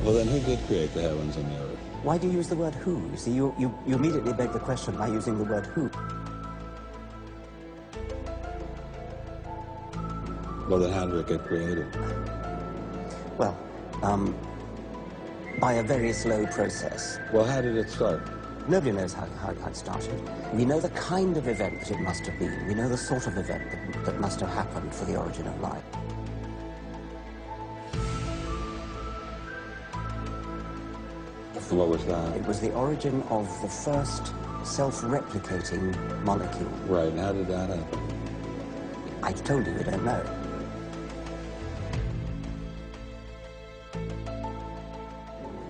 Well, then who did create the heavens and the earth? Why do you use the word who? You see, you immediately beg the question by using the word who. Well, then how did it get created? Well, by a very slow process. Well, how did it start? Nobody knows how it started. We know the kind of event that it must have been. We know the sort of event that must have happened for the origin of life. What was that? It was the origin of the first self-replicating molecule. Right, and how did that happen? I told you, we don't know.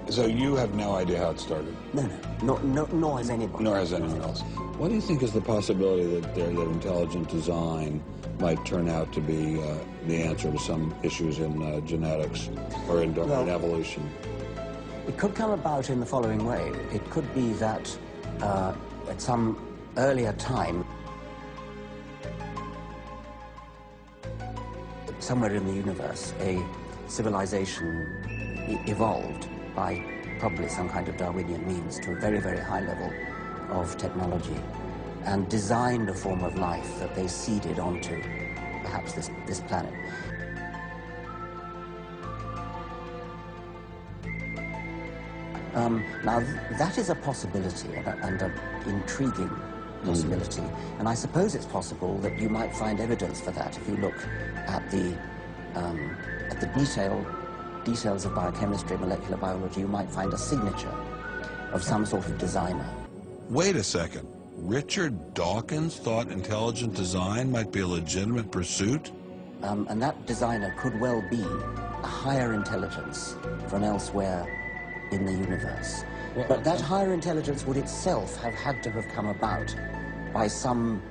So you have no idea how it started? No, nor has anybody. Nor has anyone else. What do you think is the possibility that intelligent design might turn out to be the answer to some issues in genetics or in evolution? It could come about in the following way. It could be that at some earlier time, somewhere in the universe, a civilization evolved by probably some kind of Darwinian means to a very, very high level of technology and designed a form of life that they seeded onto perhaps this planet. Now, that is a possibility and an intriguing possibility, and I suppose it's possible that you might find evidence for that if you look at the details of biochemistry, molecular biology. You might find a signature of some sort of designer. Wait a second. Richard Dawkins thought intelligent design might be a legitimate pursuit? And that designer could well be a higher intelligence from elsewhere in the universe. Well, but that higher intelligence would itself have had to have come about by some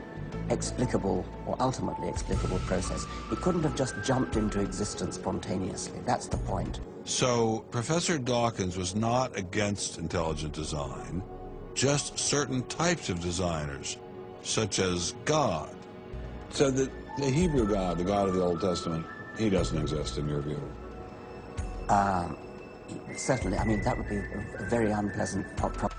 explicable or ultimately explicable process. It couldn't have just jumped into existence spontaneously. That's the point. So Professor Dawkins was not against intelligent design, just certain types of designers, such as God. So the Hebrew God, the God of the Old Testament, he doesn't exist in your view? Certainly. I mean, that would be a very unpleasant problem.